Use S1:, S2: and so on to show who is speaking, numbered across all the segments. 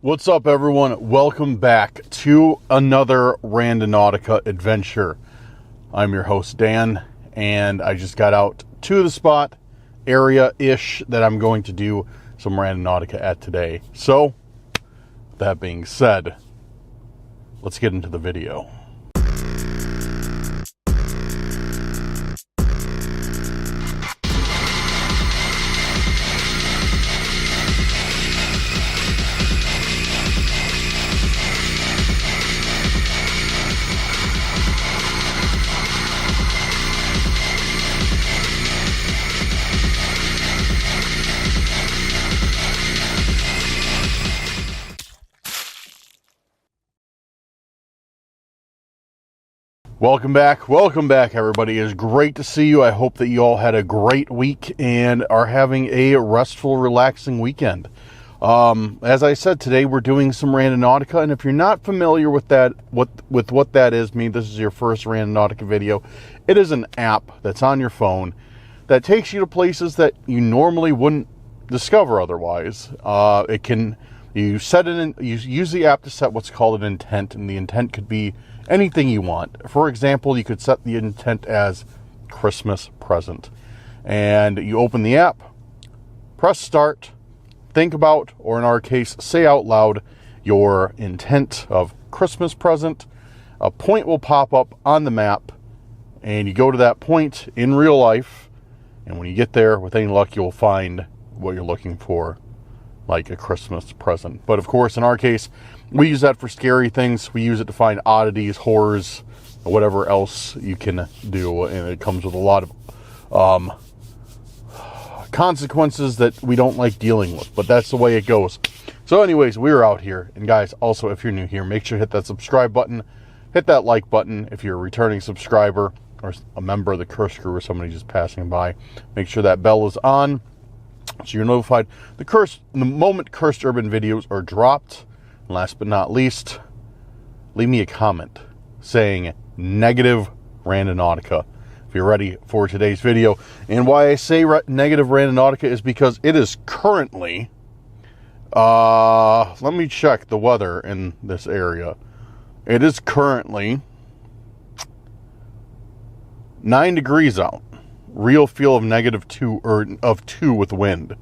S1: What's up, everyone? Welcome back to another Randonautica adventure. I'm your host, Dan, and I just got out to the spot area-ish that I'm going to do some Randonautica at today. So, that being said, let's get into the video. Welcome back, everybody. It's great to see you. I hope that you all had a great week and are having a restful, relaxing weekend. As I said, today we're doing some Randonautica, and if you're not familiar with that, with what that is, this is your first Randonautica video. It is an app that's on your phone that takes you to places that you normally wouldn't discover otherwise. You use the app to set what's called an intent, and the intent could be anything you want. For example, you could set the intent as Christmas present. And you open the app, press start, think about, or in our case, say out loud your intent of Christmas present. A point will pop up on the map, and you go to that point in real life, and when you get there, with any luck, you'll find what you're looking for, like a Christmas present. But of course, in our case, we use that for scary things. We use it to find oddities, horrors, whatever else you can do. And it comes with a lot of consequences that we don't like dealing with. But that's the way it goes. So anyways, we're out here. And guys, also, if you're new here, make sure to hit that subscribe button. Hit that like button if you're a returning subscriber or a member of the Curse Crew or somebody just passing by. Make sure that bell is on, so you're notified the moment Cursed Urban videos are dropped. And last but not least, leave me a comment saying negative Randonautica if you're ready for today's video. And why I say negative Randonautica is because it is currently, let me check the weather in this area. It is currently 9 degrees out. Real feel of -2 or of 2 with wind.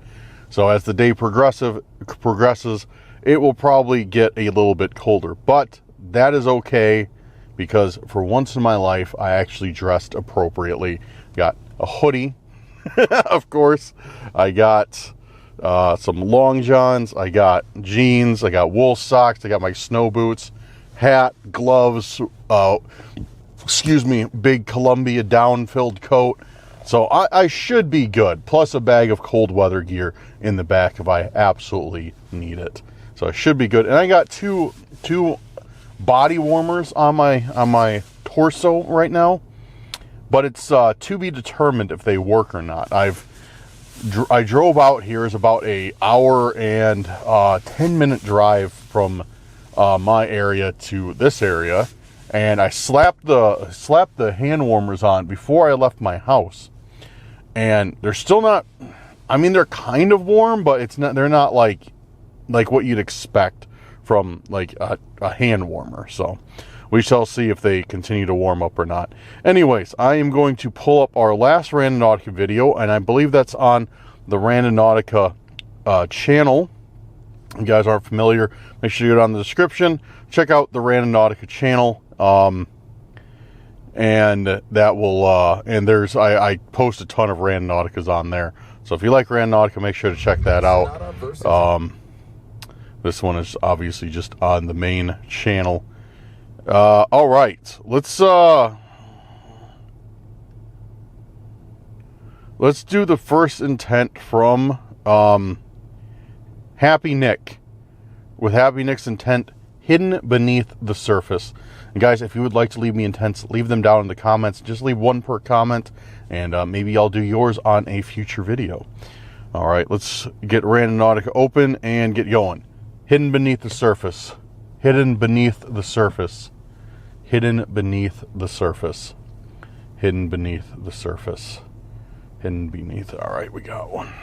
S1: So as the day progresses, it will probably get a little bit colder, but that is okay because for once in my life, I actually dressed appropriately. Got a hoodie, of course. I got some long johns. I got jeans. I got wool socks. I got my snow boots, hat, gloves. Big Columbia down-filled coat. So I should be good, plus a bag of cold weather gear in the back if I absolutely need it. So I should be good. And I got two body warmers on my torso right now, but it's to be determined if they work or not. I drove out here. It's about an hour and 10-minute drive from my area to this area, and I slapped the hand warmers on before I left my house. And they're still not, they're kind of warm, but they're not like what you'd expect from like a hand warmer. So we shall see if they continue to warm up or not. Anyways, I am going to pull up our last Randonautica video, and I believe that's on the Randonautica channel. If you guys aren't familiar, make sure you go down in the description, check out the Randonautica channel. And that will, I post a ton of Randonauticas on there. So if you like Randonautica, make sure to check that out. This one is obviously just on the main channel. All right, let's do the first intent from, Happy Nick, with Happy Nick's intent, hidden beneath the surface. And guys, if you would like to leave me intents, leave them down in the comments. Just leave one per comment, and maybe I'll do yours on a future video. All right, let's get Randonautica open and get going. Hidden beneath the surface. Hidden beneath the surface. Hidden beneath the surface. Hidden beneath the surface. Hidden beneath. All right, we got one.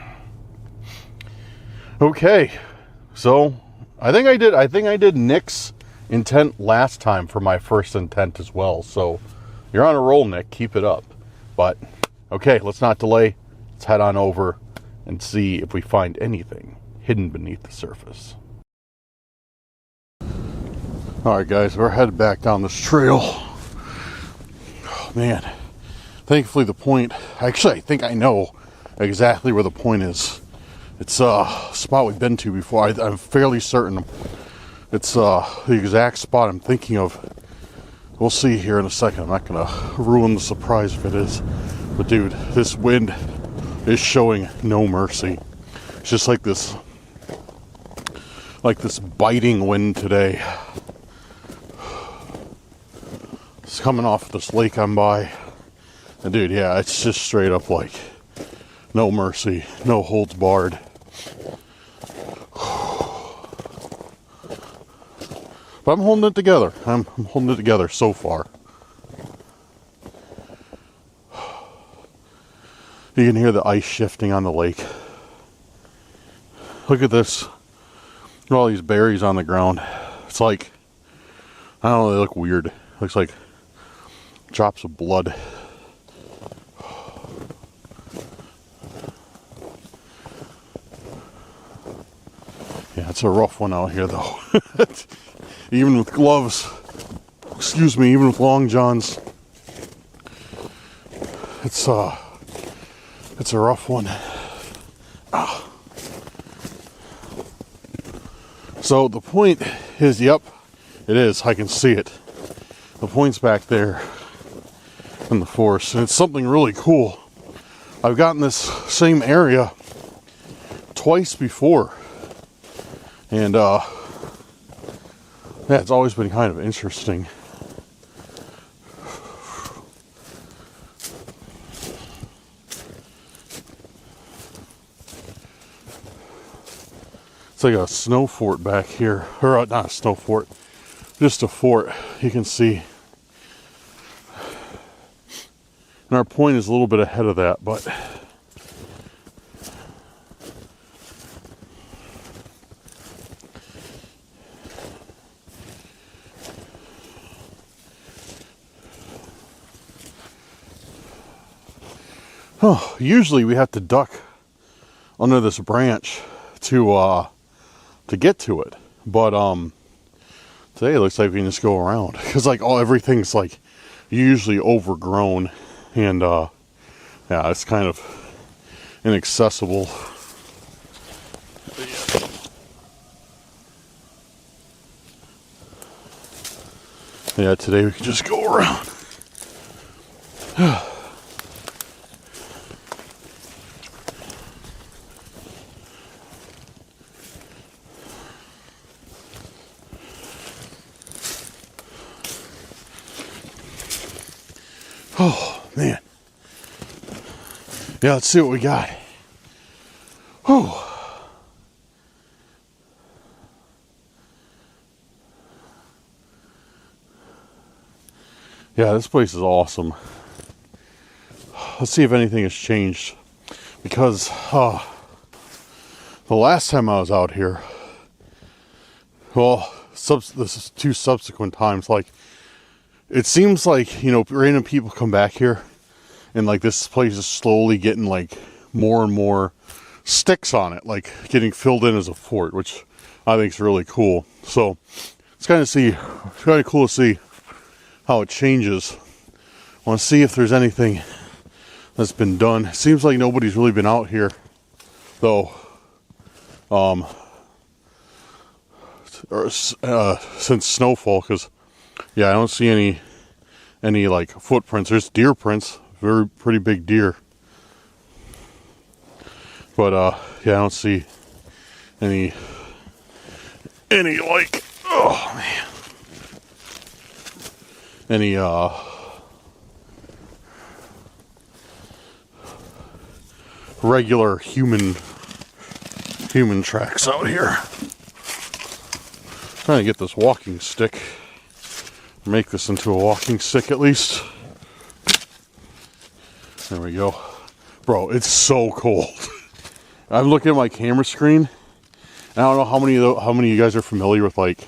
S1: Okay, so I think I did Nick's intent last time for my first intent as well. So you're on a roll, Nick. Keep it up. But okay, let's not delay. Let's head on over and see if we find anything hidden beneath the surface. Alright guys, we're headed back down this trail. Oh, man. Thankfully the point, actually I think I know exactly where the point is. It's a spot we've been to before. I'm fairly certain it's the exact spot I'm thinking of. We'll see here in a second. I'm not going to ruin the surprise if it is. But dude, this wind is showing no mercy. It's just like this biting wind today. It's coming off this lake I'm by. And dude, yeah, it's just straight up like no mercy, no holds barred. But I'm holding it together. I'm holding it together so far. You can hear the ice shifting on the lake. Look at this. Look at all these berries on the ground. It's like, I don't know, they look weird. Looks like drops of blood. Yeah, it's a rough one out here though. Even with gloves, excuse me, even with long johns, it's a rough one. Ah. So the point is, yep, it is. I can see it. The point's back there in the forest, and it's something really cool. I've gotten this same area twice before, and yeah, it's always been kind of interesting. It's like a snow fort back here, or not a snow fort, just a fort. You can see, and our point is a little bit ahead of that, but oh, usually we have to duck under this branch to get to it, but today it looks like we can just go around, because like everything's like usually overgrown, and yeah, it's kind of inaccessible. Yeah, today we can just go around. Oh, man. Yeah, let's see what we got. Oh. Yeah, this place is awesome. Let's see if anything has changed. Because the last time I was out here, well, this is 2 subsequent times, like, it seems like, you know, random people come back here, and like this place is slowly getting like more and more sticks on it, like getting filled in as a fort, which I think is really cool. So it's kind of cool to see how it changes. I want to see if there's anything that's been done. It seems like nobody's really been out here though, since snowfall, because yeah, I don't see any like footprints. There's deer prints, pretty big deer. But yeah, I don't see any like, oh man, any regular human tracks out here. Trying to get this walking stick. Make this into a walking stick at least. There we go. Bro, it's so cold. I'm looking at my camera screen And I don't know how many of you guys are familiar with like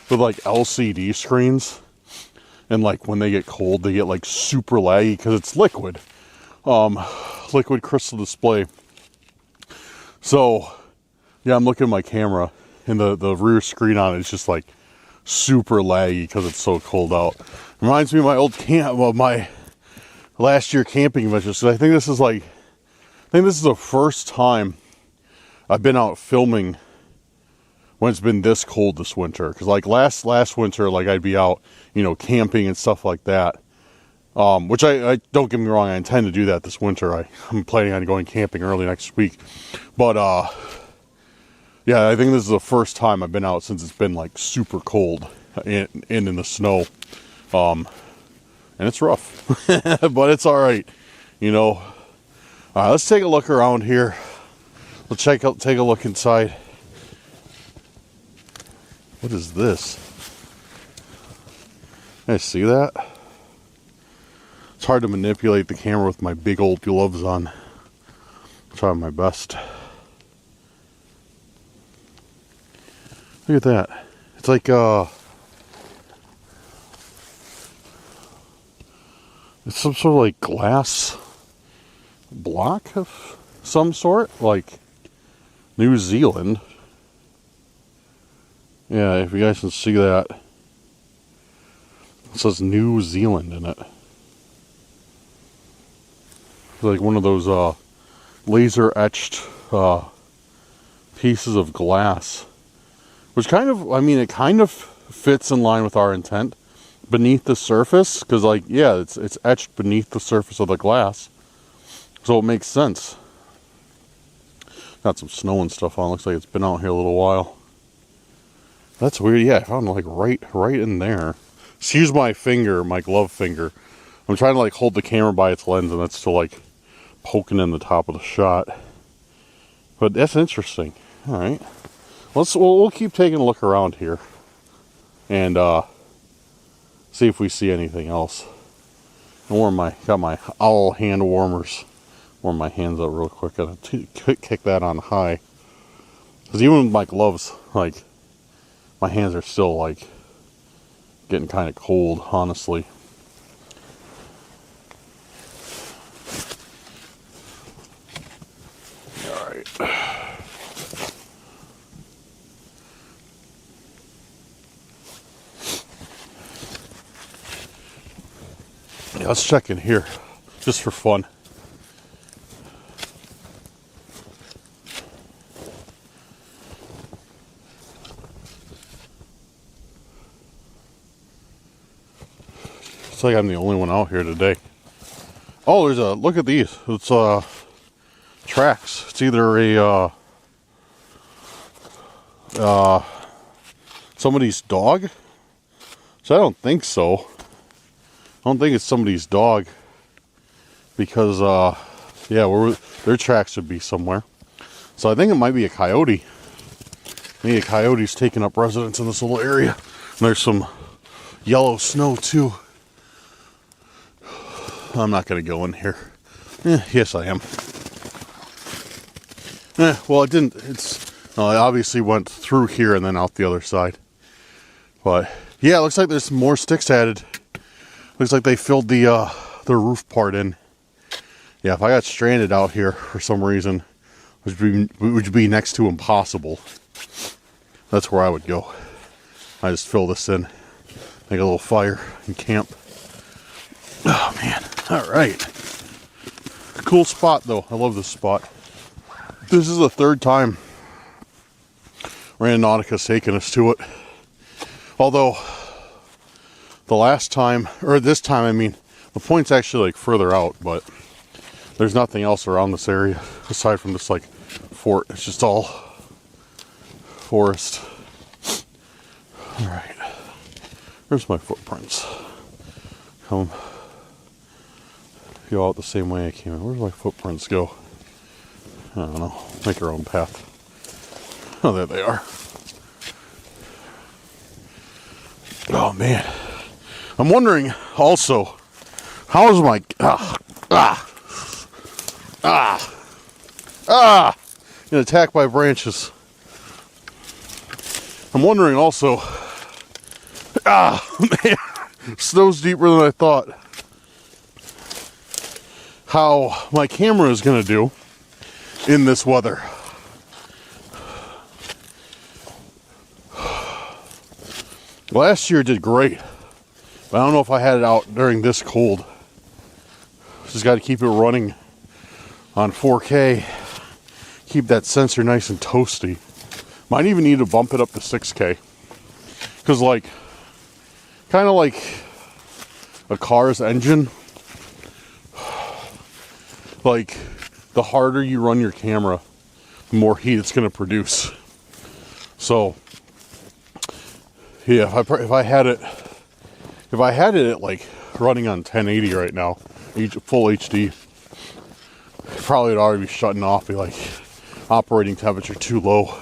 S1: LCD screens, and like when they get cold, they get like super laggy because it's liquid, liquid crystal display. So yeah, I'm looking at my camera, and the rear screen on it is just like super laggy because it's so cold out. Reminds me of my old my last year camping adventures. So I think this is the first time I've been out filming when it's been this cold this winter. Because like last winter, like I'd be out, you know, camping and stuff like that. Which I don't get me wrong, I intend to do that this winter. I'm planning on going camping early next week. But yeah, I think this is the first time I've been out since it's been like super cold in the snow. And it's rough, but it's all right, you know. All right, let's take a look around here. Let's take a look inside. What is this? Can I see that? It's hard to manipulate the camera with my big old gloves on. I'll try my best. Look at that. It's like it's some sort of like glass block of some sort, like New Zealand. Yeah, if you guys can see that, it says New Zealand in it. It's like one of those laser etched pieces of glass, which kind of, I mean, it kind of fits in line with our intent beneath the surface, because like, yeah, it's etched beneath the surface of the glass, so it makes sense. Got some snow and stuff on. Looks like it's been out here a little while. That's weird. Yeah, I found like right in there. Excuse my finger, my glove finger. I'm trying to like hold the camera by its lens, and that's still like poking in the top of the shot. But that's interesting. All right, we'll keep taking a look around here, and see if we see anything else. I got my owl hand warmers. Warm my hands up real quick and kick that on high. Because even with my gloves, like, my hands are still like getting kind of cold, honestly. All right. Yeah, let's check in here, just for fun. Looks like I'm the only one out here today. Oh, there's look at these. It's tracks. It's either a somebody's dog. So I don't think so. I don't think it's somebody's dog, because yeah, their tracks should be somewhere. So I think it might be a coyote. Maybe a coyote's taking up residence in this little area. And there's some yellow snow too. I'm not going to go in here. Yes, I am. Well, it didn't. It obviously went through here and then out the other side. But yeah, it looks like there's some more sticks added. Looks like they filled the roof part in. Yeah, if I got stranded out here for some reason, which would be next to impossible, that's where I would go. I just fill this in, make a little fire, and camp. Oh man! All right, cool spot though. I love this spot. This is the third time Randonautica taken us to it. Although the last time, or this time, I mean, the point's actually like further out, but there's nothing else around this area aside from this like fort. It's just all forest. All right, where's my footprints? Come. Go out the same way I came in. Where do my footprints go? I don't know. Make our own path. Oh, there they are. Oh man, I'm wondering also, how is my and attacked by branches. I'm wondering also, man, snow's deeper than I thought, how my camera is going to do in this weather. Last year it did great, but I don't know if I had it out during this cold. Just got to keep it running on 4K, keep that sensor nice and toasty. Might even need to bump it up to 6K, because like, kind of like a car's engine, like the harder you run your camera, the more heat it's going to produce. So yeah, if I had it at like running on 1080 right now, full HD, probably would already be shutting off, be like operating temperature too low.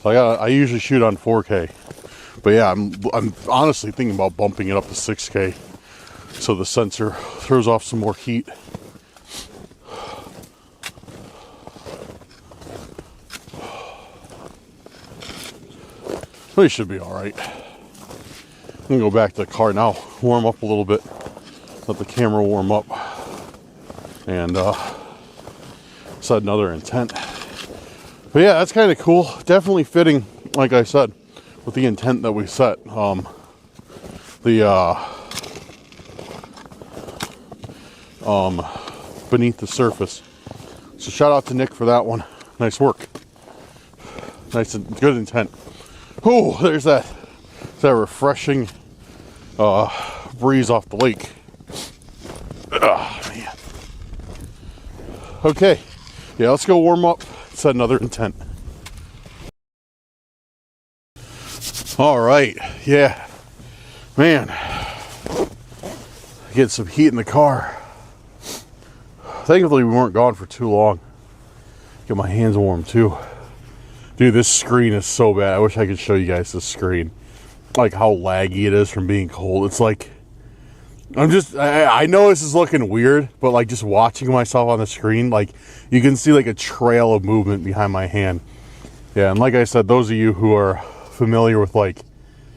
S1: So I usually shoot on 4K, but yeah, I'm honestly thinking about bumping it up to 6K so the sensor throws off some more heat. But it should be all right. I'm gonna go back to the car now, warm up a little bit, let the camera warm up, and set another intent. But yeah, that's kind of cool. Definitely fitting, like I said, with the intent that we set. Beneath the surface. So shout out to Nick for that one. Nice work. Nice and good intent. Oh, there's that refreshing breeze off the lake. Oh, man. Okay. Yeah, let's go warm up. Set another intent. All right. Yeah. Man. Get some heat in the car. Thankfully, we weren't gone for too long. Get my hands warm, too. Dude, this screen is so bad. I wish I could show you guys this screen. Like how laggy it is from being cold. It's like, I know this is looking weird, but like just watching myself on the screen, like you can see like a trail of movement behind my hand. Yeah, and like I said, those of you who are familiar with like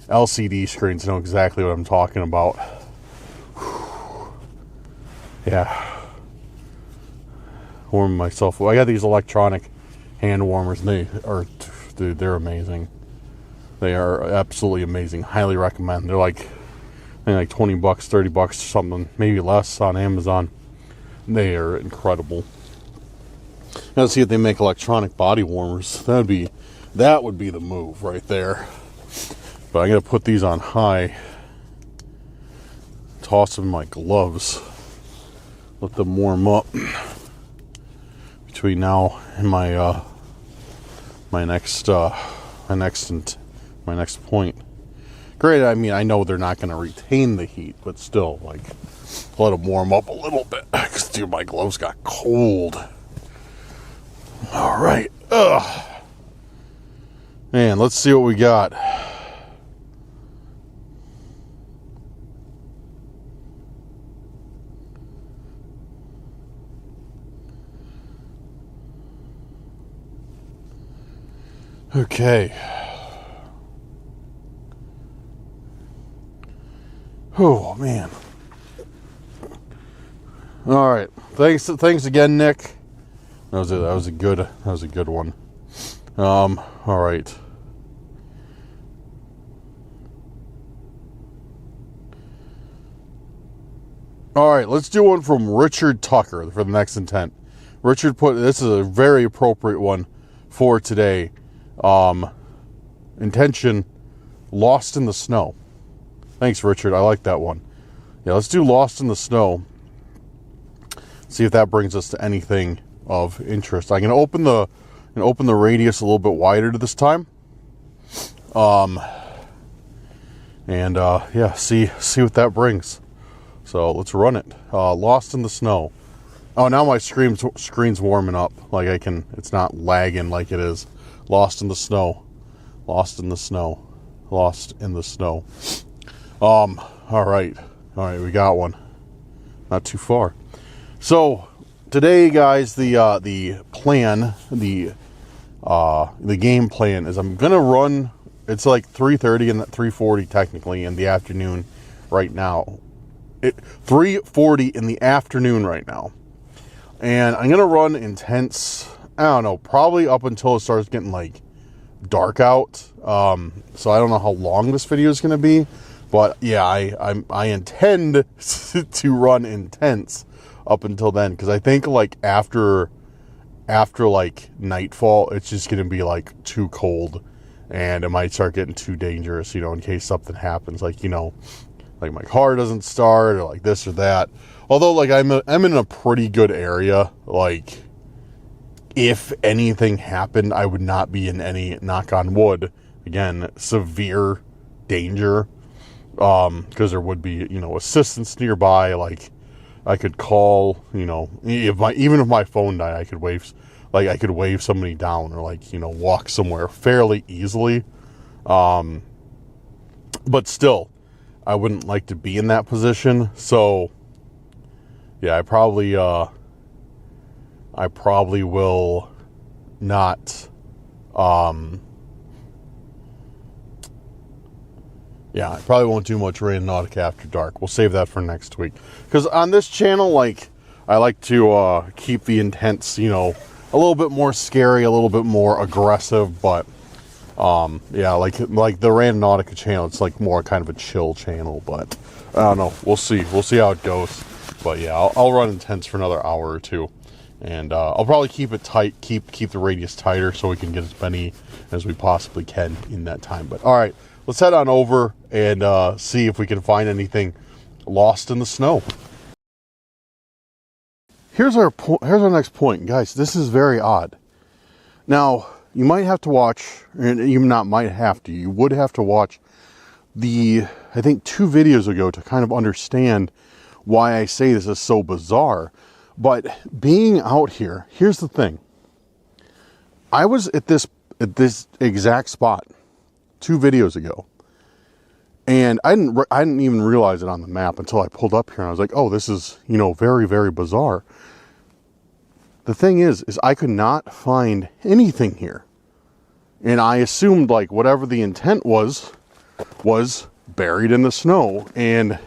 S1: LCD screens know exactly what I'm talking about. Yeah. Warming myself. I got these electronic hand warmers, and dude, they're amazing. They are absolutely amazing. Highly recommend. They're like, I think like $20, $30 or something, maybe less on Amazon. They are incredible. Let's see if they make electronic body warmers. That would be the move right there. But I'm gonna put these on high. Toss them in my gloves. Let them warm up between now and my next point. Great. I mean, I know they're not going to retain the heat, but still, like, let them warm up a little bit. Because, dude, my gloves got cold. All right. Ugh. Man, let's see what we got. Okay. Oh man. All right. Thanks again, Nick. That was a good one. All right. All right, let's do one from Richard Tucker for the next intent. Richard this is a very appropriate one for today. Intention, Lost in the Snow. Thanks, Richard. I like that one. Yeah, let's do Lost in the Snow. See if that brings us to anything of interest. I'm gonna open the radius a little bit wider this time. Yeah, see what that brings. So let's run it. Lost in the Snow. Oh, now my screen's warming up. Like it's not lagging like it is. Lost in the Snow. Lost in the Snow. Lost in the Snow. All right, we got one. Not too far. So today, guys, the plan, the the game plan is I'm going to run, it's like 3:30 and 3:40 technically in the afternoon right now. 3:40 in the afternoon right now. And I'm going to run intense, I don't know, probably up until it starts getting like dark out. So I don't know how long this video is going to be, but yeah, I intend to run intense up until then, because I think like after like nightfall, it's just going to be like too cold, and it might start getting too dangerous, you know, in case something happens, like, you know, like my car doesn't start or like this or that. Although like I'm in a pretty good area, like if anything happened, I would not be in any, knock on wood, again, severe danger, because there would be, you know, assistance nearby. Like I could call, you know, even if my phone died, I could wave somebody down, or like, you know, walk somewhere fairly easily. But still, I wouldn't like to be in that position. So yeah, I probably will not, yeah, I probably won't do much Randonautica after dark. We'll save that for next week. Because on this channel, like, I like to keep the intents, you know, a little bit more scary, a little bit more aggressive, but yeah, like the Randonautica channel, it's like more kind of a chill channel, but I don't know. We'll see how it goes. But yeah, I'll run intense for another hour or two, and I'll probably keep it tight, keep the radius tighter, so we can get as many as we possibly can in that time. But all right, let's head on over and see if we can find anything lost in the snow. Here's our next point, guys. This is very odd. Now, you might have to watch, and you would have to watch I think 2 videos ago to kind of understand why I say this is so bizarre. But being out here, here's the thing. I was at this exact spot 2 videos ago, and I didn't even realize it on the map until I pulled up here, and I was like, oh, this is, you know, very, very bizarre. The thing is I could not find anything here. And I assumed like whatever the intent was buried in the snow. And,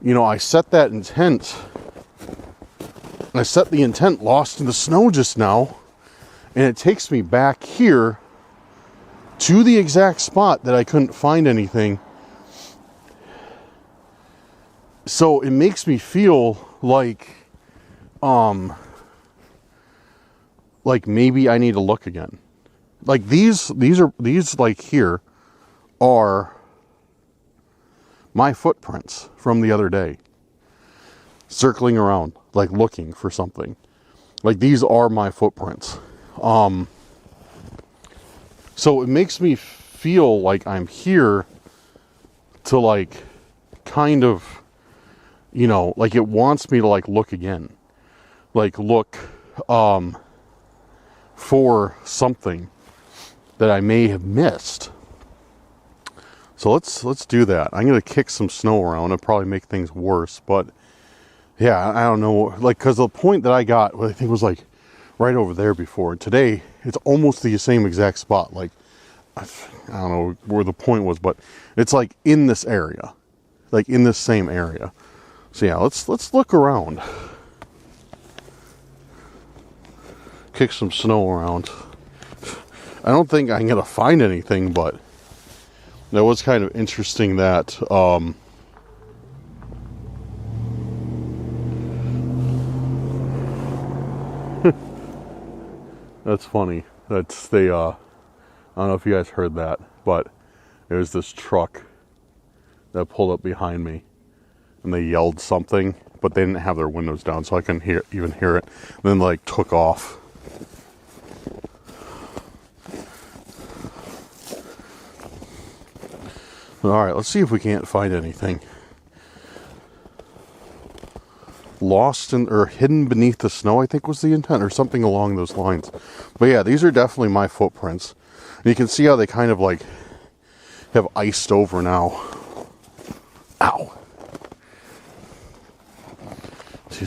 S1: you know, I set the intent lost in the snow just now. And it takes me back here to the exact spot that I couldn't find anything. So it makes me feel like maybe I need to look again. Like these like here are my footprints from the other day, circling around, like looking for something. Like these are my footprints. So it makes me feel like I'm here to like kind of, you know, like it wants me to like look again, like look for something that I may have missed. So let's do that. I'm gonna kick some snow around. It'll probably make things worse, but yeah, I don't know. Like, cause the point that I got, I think was like right over there before. And today it's almost the same exact spot. Like I don't know where the point was, but it's like in this area, like in this same area. So yeah, let's look around. Kick some snow around. I don't think I'm gonna find anything, but that was kind of interesting that that's funny. That's I don't know if you guys heard that, but there's this truck that pulled up behind me, and they yelled something, but they didn't have their windows down, so I couldn't even hear it. And then like took off. All right, let's see if we can't find anything lost in or hidden beneath the snow, I think was the intent, or something along those lines. But yeah, these are definitely my footprints. And you can see how they kind of like have iced over now. Ow.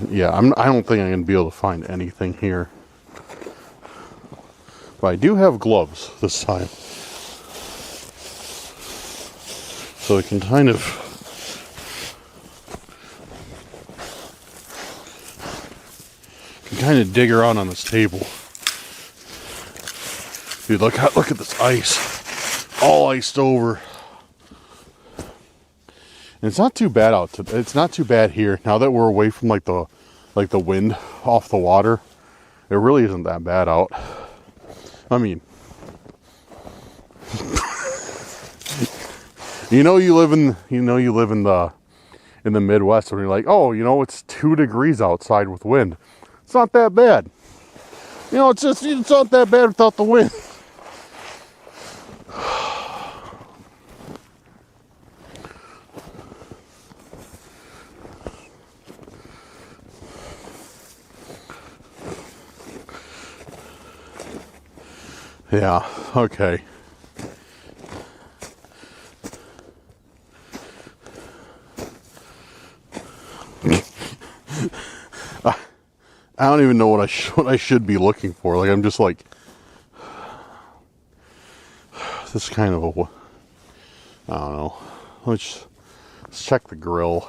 S1: Yeah, I don't think I'm gonna be able to find anything here. But I do have gloves this time. So I can kind of dig around on this table. Dude, look at this ice. All iced over. And it's not too bad it's not too bad here. Now that we're away from like the wind off the water, it really isn't that bad out. I mean, you live in the Midwest when you're like, oh, it's 2 degrees outside with wind. It's not that bad. It's not that bad without the wind. Yeah, okay. I don't even know what I should be looking for. Like, I'm just like, this is kind of I don't know. Let's check the grill.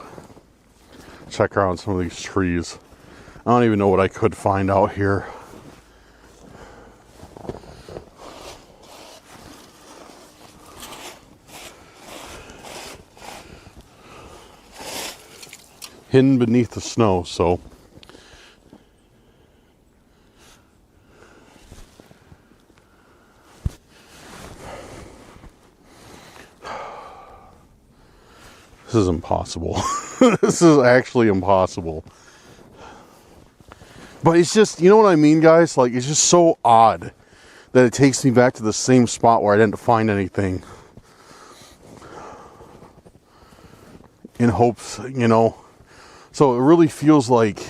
S1: Check around some of these trees. I don't even know what I could find out here. Hidden beneath the snow, so this is impossible. This is actually impossible. But it's just, you know what I mean, guys? Like, it's just so odd that it takes me back to the same spot where I didn't find anything. In hopes, So it really feels like,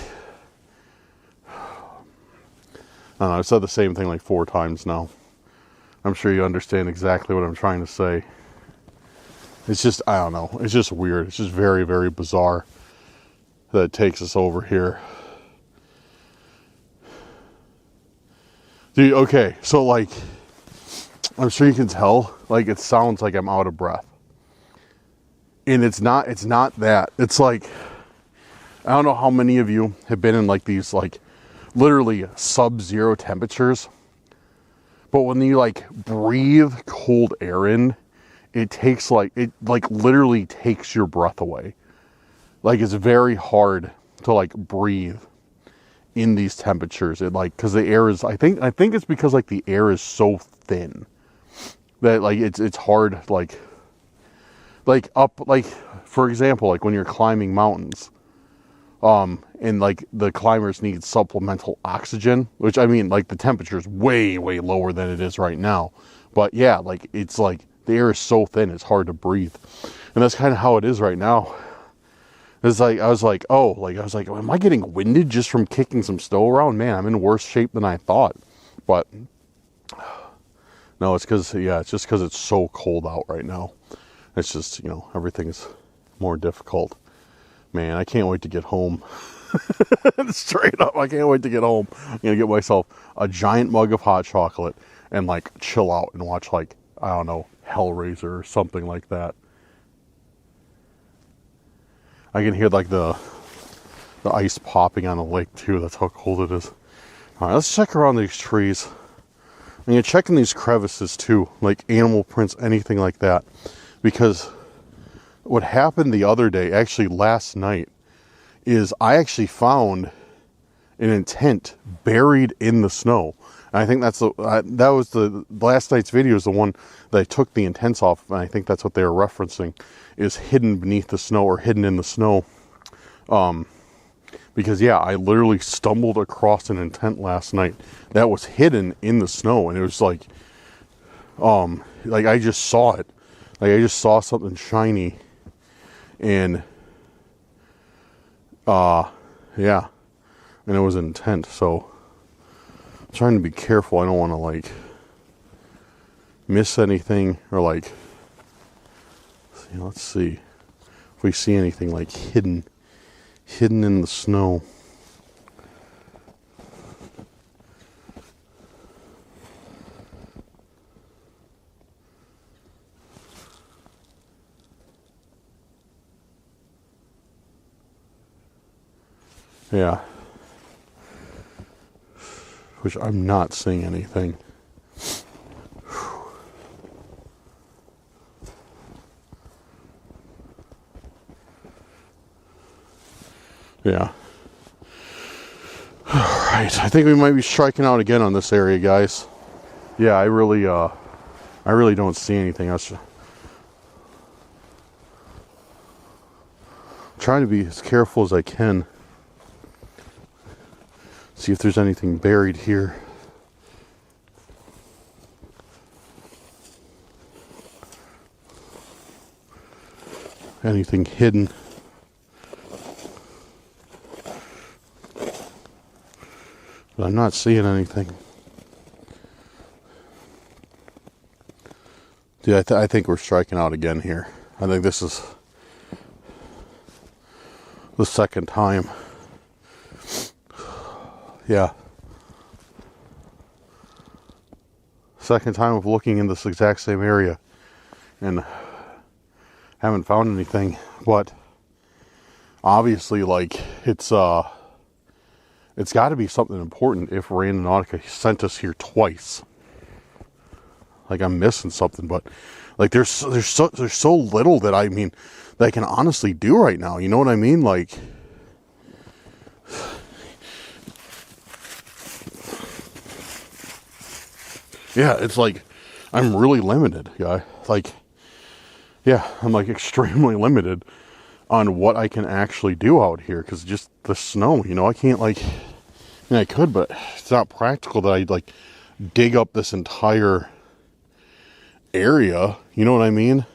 S1: I don't know, I've said the same thing like 4 times now. I'm sure you understand exactly what I'm trying to say. It's just, I don't know, it's just weird. It's just very, very bizarre that it takes us over here. Dude, okay, so like, I'm sure you can tell, like, it sounds like I'm out of breath. And it's not that. It's like, I don't know how many of you have been in like these like literally sub-zero temperatures, but when you like breathe cold air in, it literally takes your breath away. Like, it's very hard to like breathe in these temperatures. It like, because the air is, I think it's because like the air is so thin that like it's hard, like up, like for example, like when you're climbing mountains. And like the climbers need supplemental oxygen, which, I mean, like the temperature is way, way lower than it is right now. But yeah, like it's like the air is so thin, it's hard to breathe. And that's kind of how it is right now. It's like, I was like, am I getting winded just from kicking some snow around? Man, I'm in worse shape than I thought. But no, it's just because it's so cold out right now. It's just, everything's more difficult. Man, I can't wait to get home. Straight up, I can't wait to get home. I'm going to get myself a giant mug of hot chocolate and, like, chill out and watch, like, I don't know, Hellraiser or something like that. I can hear, like, the ice popping on the lake, too. That's how cold it is. All right, let's check around these trees. I'm going to check in these crevices, too, like animal prints, anything like that. Because what happened the other day, actually last night, is I actually found an intent buried in the snow. And I think that was the last night's video, is the one that I took the intents off, and I think that's what they were referencing, is hidden beneath the snow or hidden in the snow. Because yeah, I literally stumbled across an intent last night that was hidden in the snow, and it was like I just saw it. Like, I just saw something shiny. And, yeah, and it was intent, so I'm trying to be careful. I don't want to, like, miss anything, or, like, let's see if we see anything, like, hidden in the snow. Yeah. Which I'm not seeing anything. Yeah. Alright, I think we might be striking out again on this area, guys. Yeah, I really don't see anything. I was trying to be as careful as I can. See if there's anything buried here. Anything hidden. But I'm not seeing anything. Dude, I think we're striking out again here. I think this is the second time. Yeah. Second time of looking in this exact same area and haven't found anything. But obviously, like, it's got to be something important if Randonautica sent us here twice. Like, I'm missing something, but like there's so little that I can honestly do right now. You know what I mean? Like, yeah, it's like I'm really limited, guy. Like, yeah, I'm like extremely limited on what I can actually do out here because just the snow. You know, I can't like. I mean, I could, but it's not practical that I like dig up this entire area. You know what I mean?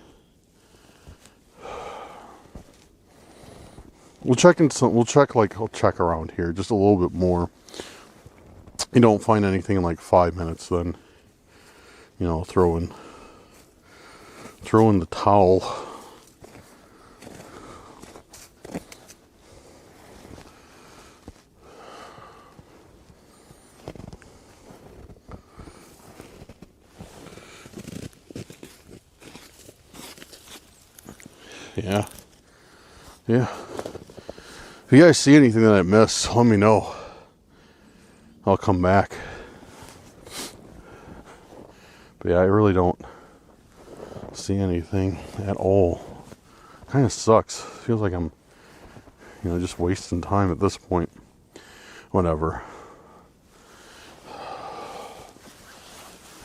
S1: I'll check around here just a little bit more. You don't find anything in like 5 minutes, then you know, throw in the towel. Yeah. If you guys see anything that I missed, let me know. I'll come back. But yeah, I really don't see anything at all. Kind of sucks. Feels like I'm, you know, just wasting time at this point. Whatever.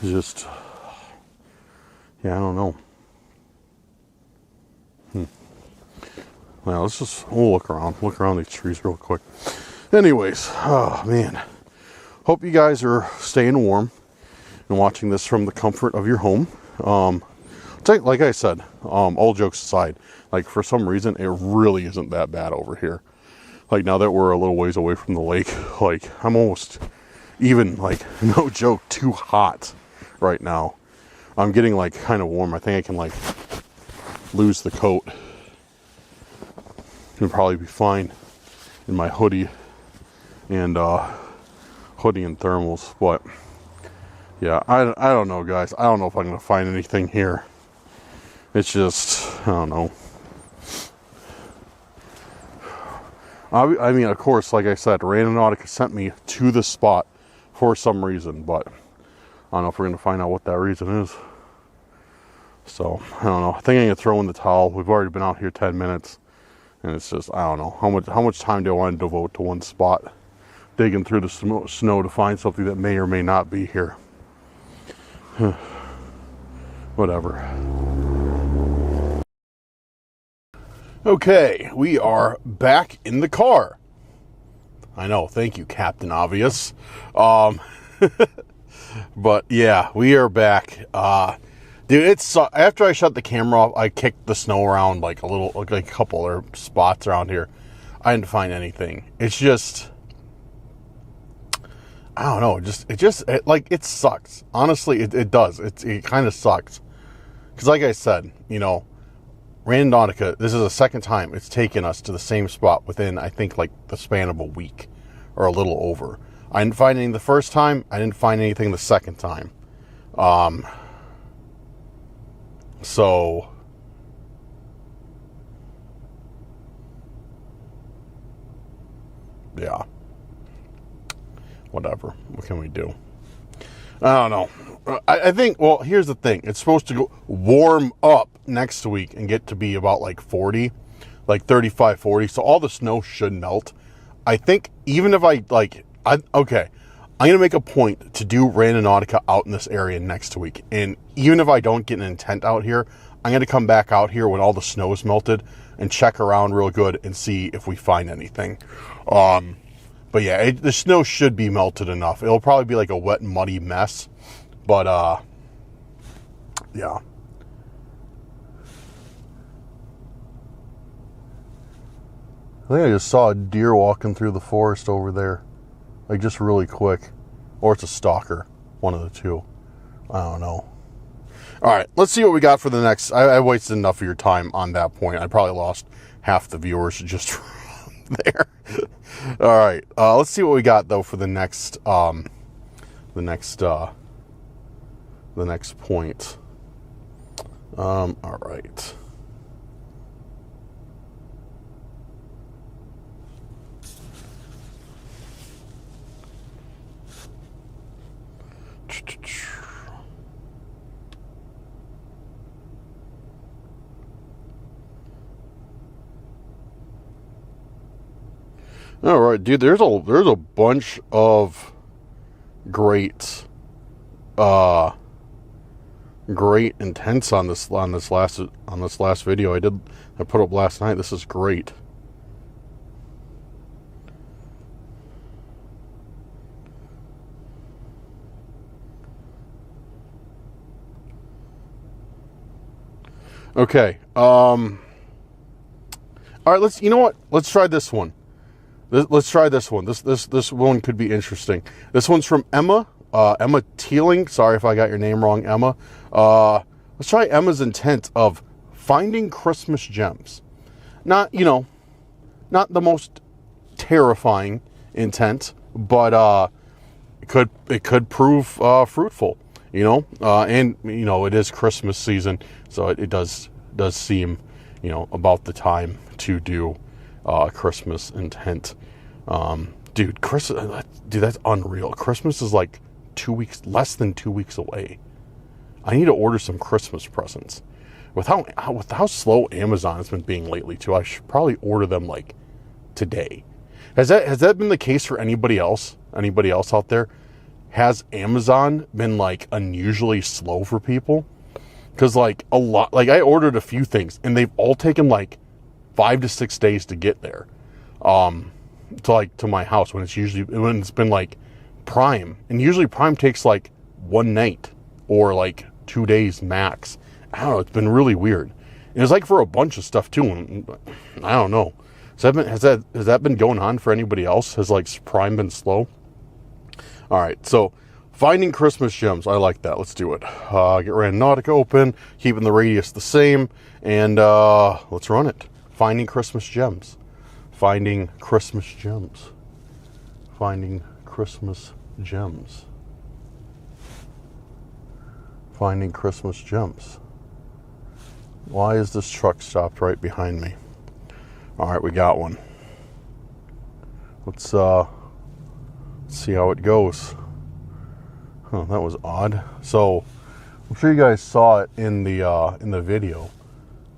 S1: Just, yeah, I don't know. Well, we'll look around these trees real quick. Anyways, oh man. Hope you guys are staying warm and watching this from the comfort of your home. Like I said, all jokes aside, like for some reason, it really isn't that bad over here. Like now that we're a little ways away from the lake, like I'm almost even, like, no joke, too hot right now. I'm getting like kind of warm. I think I can like lose the coat and probably be fine in my hoodie and thermals. But yeah, I don't know, guys. I don't know if I'm gonna find anything here. It's just, I don't know. I mean, of course, like I said, Randonautica sent me to this spot for some reason, but I don't know if we're gonna find out what that reason is. So I don't know. I think I'm gonna throw in the towel. We've already been out here 10 minutes. And it's just, I don't know, how much time do I want to devote to one spot, digging through the snow to find something that may or may not be here. Whatever. Okay, we are back in the car. I know, thank you, Captain Obvious. But yeah, we are back. Dude, it's after I shut the camera off, I kicked the snow around like a couple other spots around here. I didn't find anything. It's just, I don't know. It sucks. Honestly, it does. It kind of sucks. Because like I said, you know, Randonautica, this is the second time it's taken us to the same spot within, I think, like the span of a week or a little over. I didn't find anything the first time. I didn't find anything the second time. So, yeah. whatever. What can we do? I don't know. I think, well, here's the thing. It's supposed to go warm up next week and get to be about like 40, like 35, 40. So all the snow should melt. I think even if okay, I'm going to make a point to do Randonautica out in this area next week. And even if I don't get an intent out here, I'm going to come back out here when all the snow is melted and check around real good and see if we find anything. But yeah, the snow should be melted enough. It'll probably be like a wet, muddy mess. But, yeah. I think I just saw a deer walking through the forest over there. Like, just really quick. Or it's a stalker. One of the two. I don't know. All right, let's see what we got for the next. I wasted enough of your time on that point. I probably lost half the viewers just from there. All right, let's see what we got though for the next point. All right. All right, dude. There's a bunch of great intents on this last video I put up last night. This is great. Okay. All right. You know what? Let's try this one. Let's try this one. This one could be interesting. This one's from Emma. Emma Teeling. Sorry if I got your name wrong, Emma. Let's try Emma's intent of finding Christmas gems. Not the most terrifying intent, but it could prove fruitful. And it is Christmas season, so it does seem about the time to do Christmas intent. Dude, that's unreal. Christmas is like less than 2 weeks away. I need to order some Christmas presents. With how slow Amazon has been being lately too, I should probably order them like today. Has that been the case for anybody else? Anybody else out there? Has Amazon been like unusually slow for people? Because like I ordered a few things and they've all taken like 5 to 6 days to get there, to my house when it's been like Prime, and usually Prime takes like one night or like 2 days max. I don't know. It's been really weird. And it's like for a bunch of stuff too. And I don't know. Has that been going on for anybody else? Has like Prime been slow? All right. So finding Christmas gems. I like that. Let's do it. Get Randonautica open, keeping the radius the same, and let's run it. Finding Christmas gems. Finding Christmas gems. Finding Christmas gems. Finding Christmas gems. Why is this truck stopped right behind me? All right, we got one. Let's see how it goes. Huh, that was odd. So I'm sure you guys saw it in the video,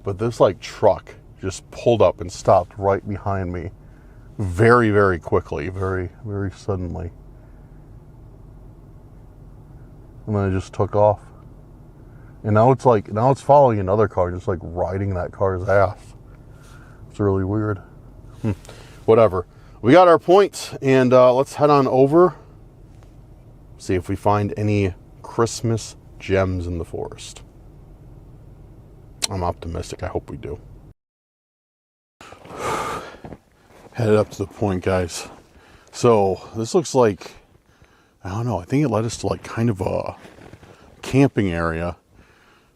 S1: but this like truck just pulled up and stopped right behind me very, very quickly, very, very suddenly. And then it just took off. And now it's following another car, just like riding that car's ass. It's really weird. Whatever. We got our point, and let's head on over. See if we find any Christmas gems in the forest. I'm optimistic. I hope we do. Headed up to the point, guys. So this looks like, I don't know, I think it led us to like kind of a camping area.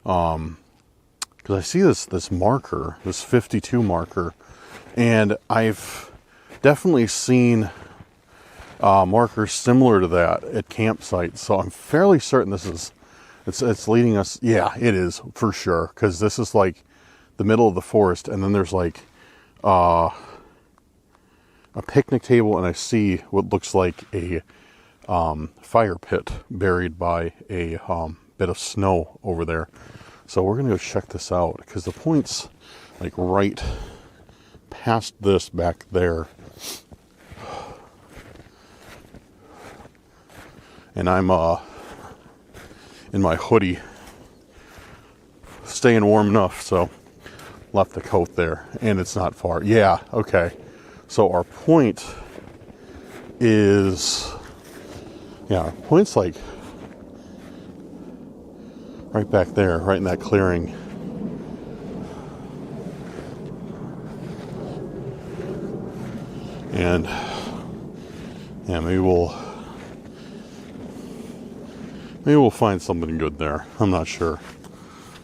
S1: Because I see this marker, this 52 marker, and I've definitely seen markers similar to that at campsites. So I'm fairly certain it's leading us. Yeah, it is for sure. Because this is like the middle of the forest, and then there's like a picnic table, and I see what looks like a fire pit buried by a bit of snow over there. So we're gonna go check this out, because the point's like right past this back there. And I'm in my hoodie, staying warm enough, so left the coat there, and it's not far. Yeah, okay. So our point is, yeah, our point's like right back there, right in that clearing. And yeah, maybe we'll find something good there. I'm not sure,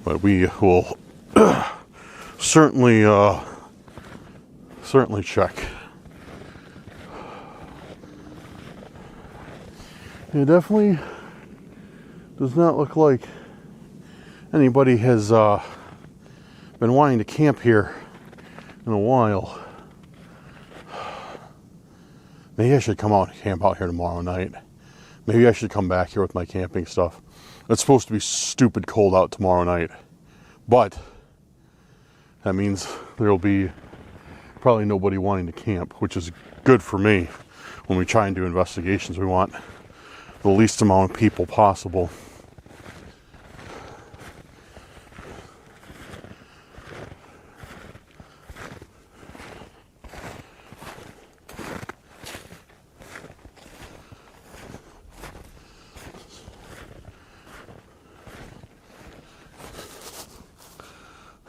S1: but we will certainly check. It definitely does not look like anybody has been wanting to camp here in a while. Maybe I should come out and camp out here tomorrow night. Maybe I should come back here with my camping stuff. It's supposed to be stupid cold out tomorrow night, but that means there'll be probably nobody wanting to camp, which is good for me. When we try and do investigations, we want the least amount of people possible.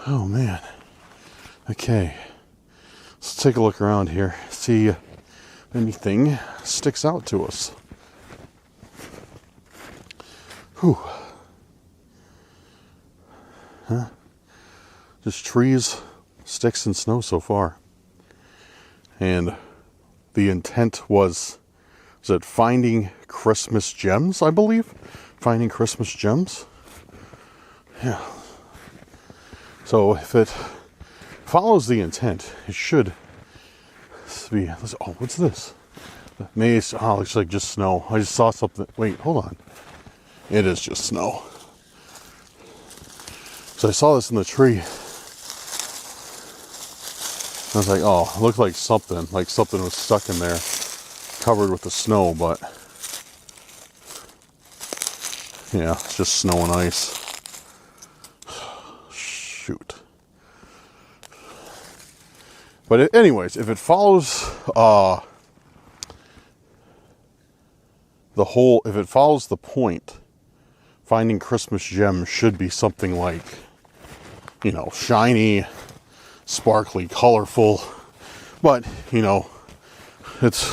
S1: Oh man. Okay. Let's take a look around here. See if anything sticks out to us. Whew. Huh? Just trees, sticks, and snow so far. And the intent was it finding Christmas gems, I believe? Finding Christmas gems? Yeah. So if it follows the intent, it should be. Oh, what's this? Maze. Oh, looks like just snow. I just saw something. Wait, hold on. It is just snow. So I saw this in the tree. I was like, oh, it looked like something was stuck in there, covered with the snow, but yeah, it's just snow and ice. Shoot. But anyways, if it follows if it follows the point, finding Christmas gems should be something like, you know, shiny, sparkly, colorful. But, you know, it's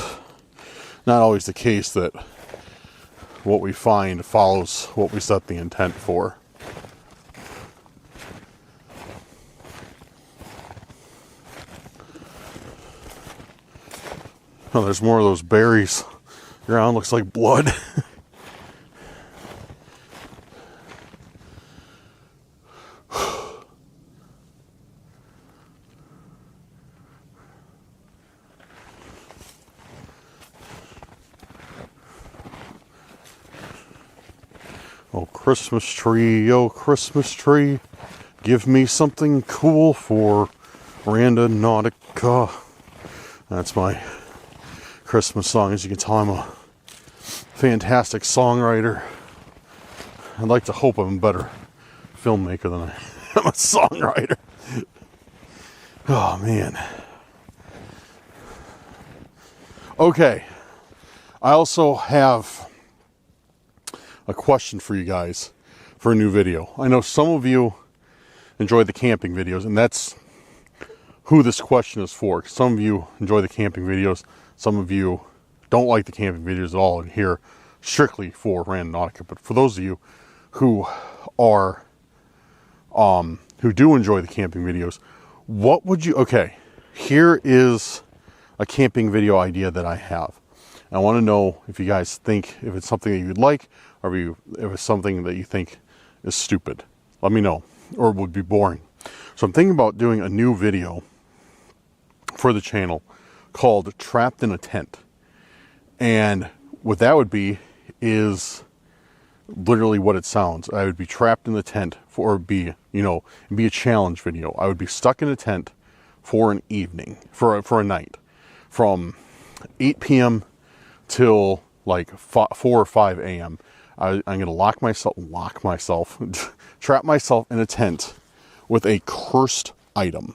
S1: not always the case that what we find follows what we set the intent for. Oh, there's more of those berries. The ground looks like blood. Oh, Christmas tree, oh, Christmas tree, give me something cool for Randonautica. That's my Christmas song. As you can tell, I'm a fantastic songwriter. I'd like to hope I'm a better filmmaker than I am a songwriter. Oh, man. Okay. I also have a question for you guys for a new video. I know some of you enjoy the camping videos, and that's who this question is for. Some of you enjoy the camping videos. Some of you don't like the camping videos at all and here strictly for Randonautica. But for those of you who are, who do enjoy the camping videos, what would you, okay, here is a camping video idea that I have. I want to know if you guys think, if it's something that you'd like, or if it's something that you think is stupid. Let me know, or would be boring. So I'm thinking about doing a new video for the channel called Trapped in a Tent. And what that would be is literally what it sounds. I would be trapped in the tent for be a challenge video. I would be stuck in a tent for an evening, for a night, from 8 p.m. till like 4 or 5 a.m. I'm gonna lock myself, trap myself in a tent with a cursed item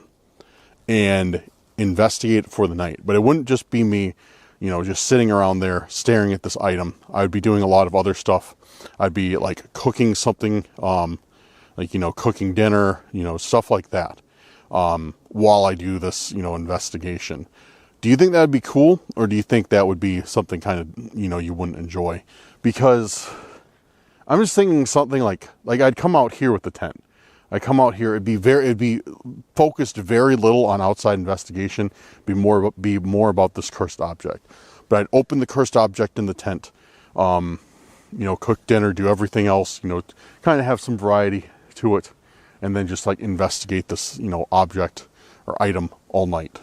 S1: and investigate for the night. But it wouldn't just be me, just sitting around there staring at this item. I would be doing a lot of other stuff. I'd be like cooking something, cooking dinner, stuff like that, while I do this, investigation. Do you think that would be cool? Or do you think that would be something kind of, you wouldn't enjoy? Because I'm just thinking something like I'd come out here with the tent. I come out here, it'd be focused very little on outside investigation, be more about this cursed object. But I'd open the cursed object in the tent, cook dinner, do everything else, kind of have some variety to it, and then just like investigate this, object or item all night.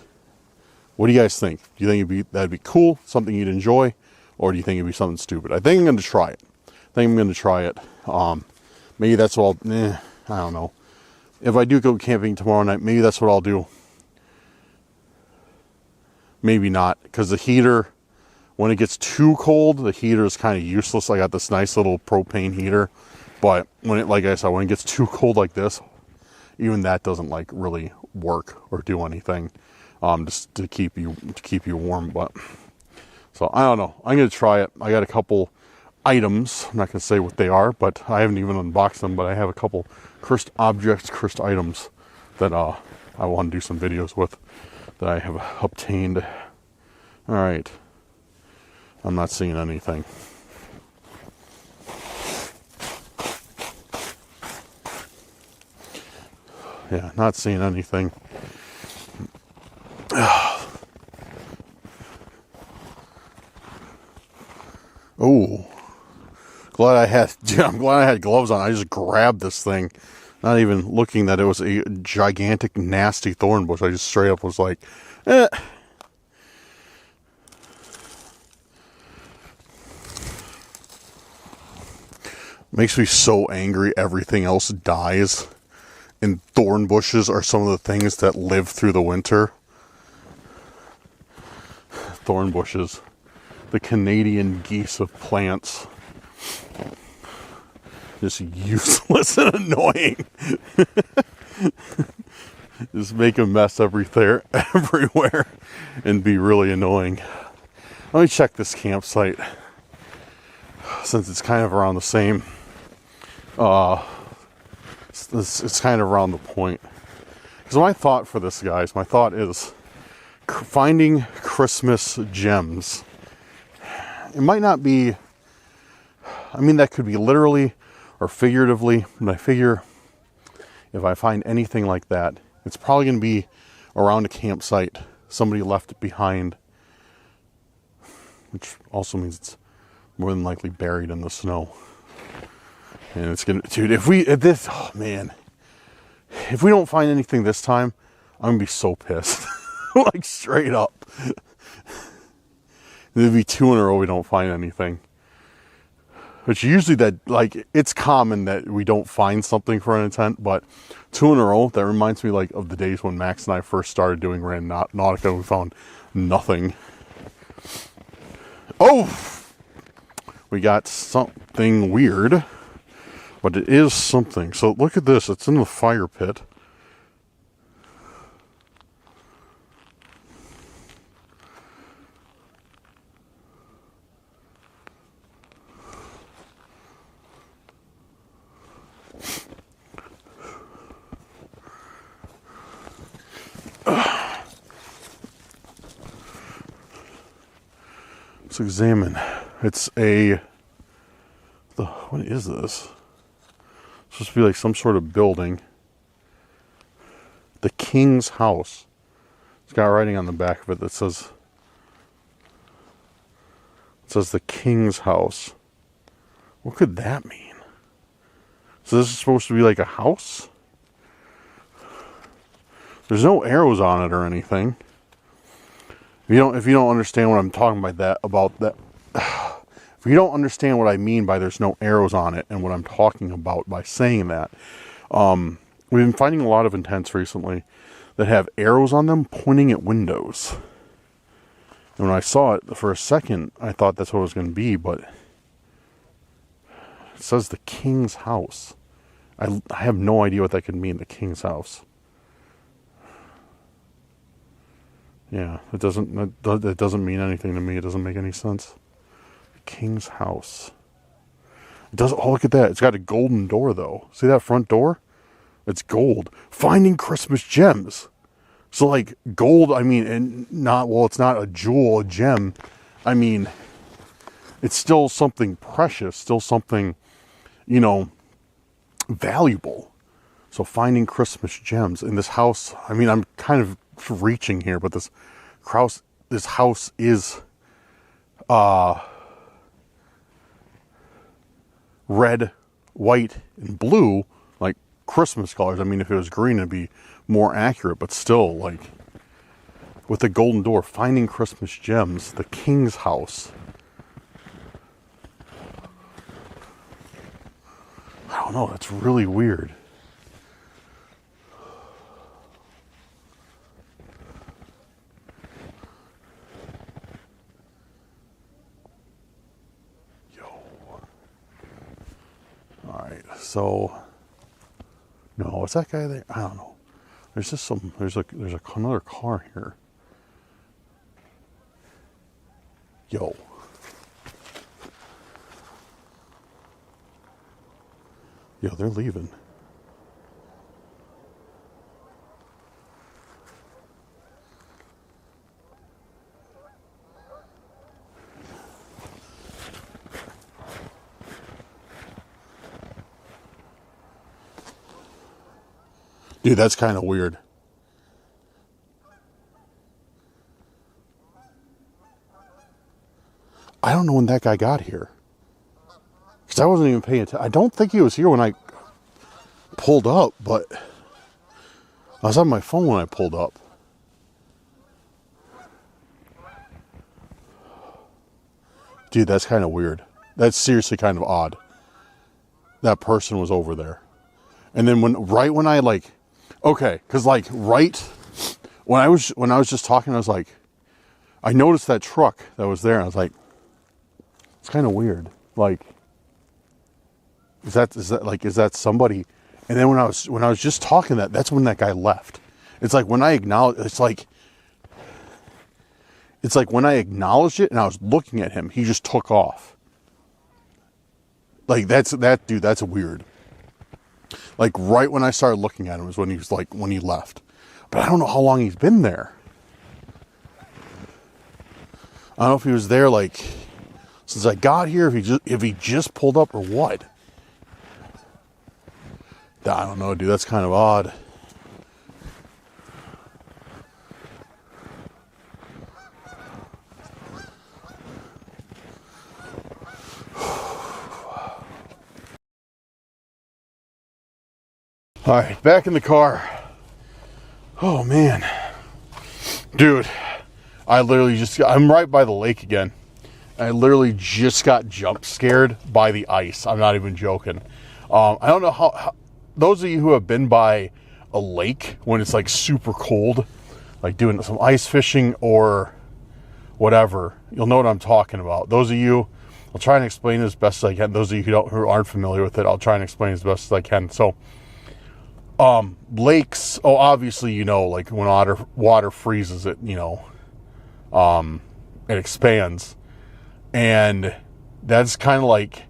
S1: What do you guys think? Do you think that'd be cool, something you'd enjoy, or do you think it'd be something stupid? I think I'm going to try it. Maybe that's what I don't know. If I do go camping tomorrow night, maybe that's what I'll do. Maybe not, because the heater, when it gets too cold, the heater is kind of useless. I got this nice little propane heater, but like I said, when it gets too cold like this, even that doesn't like really work or do anything, just to keep you warm. But so I don't know. I'm gonna try it. I got a couple items. I'm not going to say what they are, but I haven't even unboxed them, but I have a couple cursed objects, cursed items that I want to do some videos with that I have obtained. All right. I'm not seeing anything. Yeah, not seeing anything. Oh. I'm glad I had gloves on. I just grabbed this thing, not even looking that it was a gigantic, nasty thorn bush. I just straight up was like, eh. Makes me so angry everything else dies, and thorn bushes are some of the things that live through the winter. Thorn bushes, the Canadian geese of plants. Just useless and annoying. Just make a mess everywhere and be really annoying. Let me check this campsite, since it's kind of around the same. It's kind of around the point. Because my thought for this, guys, is finding Christmas gems. It might not be, that could be literally or figuratively, but I figure if I find anything like that, it's probably going to be around a campsite somebody left it behind, which also means it's more than likely buried in the snow. And it's gonna, dude, if we don't find anything this time, I'm gonna be so pissed. Like straight up. It'd be 2 in a row we don't find anything. Which usually it's common that we don't find something for an intent, but 2 in a row, that reminds me of the days when Max and I first started doing Randonautica. We found nothing. Oh! We got something weird, but it is something. So look at this. It's in the fire pit. Let's examine. It's what is this? It's supposed to be like some sort of building. The King's House. It's got writing on the back of it that says the King's House. What could that mean? So this is supposed to be like a house? There's no arrows on it or anything. If you don't understand what I'm talking about that, If you don't understand what I mean by there's no arrows on it and what I'm talking about by saying that, we've been finding a lot of intents recently that have arrows on them pointing at windows. And when I saw it for a second, I thought that's what it was going to be, but it says the king's house. I have no idea what that could mean, the king's house. Yeah, it doesn't mean anything to me. It doesn't make any sense. The king's house. It does. Oh, look at that. It's got a golden door, though. See that front door? It's gold. Finding Christmas gems. So, like, gold, I mean, and not, well, it's not a jewel, a gem. I mean, it's still something precious, still something, you know, valuable. So finding Christmas gems in this house. I mean, I'm kind of reaching here, but this house is red, white, and blue, like Christmas colors. I mean, if it was green, it'd be more accurate, but still, like, with the golden door, finding Christmas gems, the king's house. I don't know, that's really weird. Alright, so no, is that guy there? I don't know. There's just another car here. Yo. Yo, they're leaving. Dude, that's kind of weird. I don't know when that guy got here. Because I wasn't even paying attention. I don't think he was here when I pulled up, but I was on my phone when I pulled up. Dude, that's kind of weird. That's seriously kind of odd. That person was over there. And then right when I like, okay, because like right when I was just talking, I was like, I noticed that truck that was there, and I was like, it's kind of weird. Like, is that somebody? And then when I was just talking that's when that guy left. It's like when I acknowledge, it's like when I acknowledged it and I was looking at him, he just took off. Like that's weird. Like right when I started looking at him was when he left. But I don't know how long he's been there. I don't know if he was there like since I got here, if he just pulled up or what. I don't know, dude. That's kind of odd. All right, back in the car. Oh, man. Dude, I'm right by the lake again. I literally just got jump scared by the ice. I'm not even joking. I don't know how those of you who have been by a lake when it's like super cold, like doing some ice fishing or whatever, you'll know what I'm talking about. Those of you, I'll try and explain as best as I can. Those of you who aren't familiar with it, I'll try and explain as best as I can. So, lakes, obviously, you know, like when water freezes, it, you know, it expands. And that's kind of like,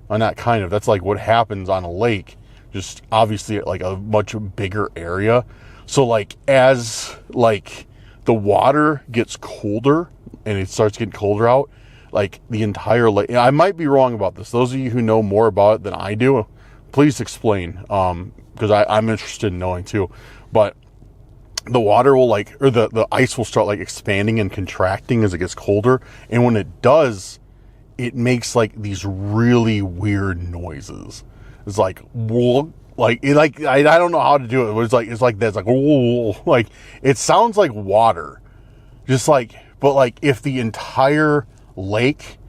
S1: that's like what happens on a lake, just obviously at like a much bigger area. So like as like the water gets colder and it starts getting colder out, like the entire lake, I might be wrong about this. Those of you who know more about it than I do, please explain, because I'm interested in knowing too. But the water will the ice will start like expanding and contracting as it gets colder. And when it does, it makes like these really weird noises. It's like, whoa, I don't know how to do it. It's like that's like, whoa, like it sounds like water, just like, but like if the entire lake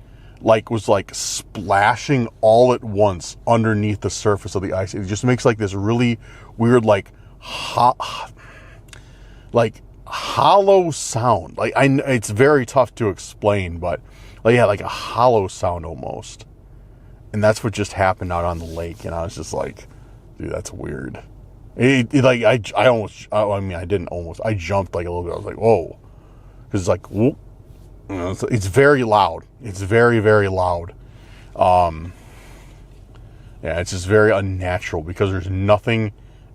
S1: like was like splashing all at once underneath the surface of the ice. It just makes like this really weird like hollow sound. Like it's very tough to explain, but like, yeah, like a hollow sound almost. And that's what just happened out on the lake, and I was just like, dude, that's weird. I jumped like a little bit. I was like, whoa, because it's like, whoop. You know, it's very loud. It's very, very loud. Yeah, it's just very unnatural because there's nothing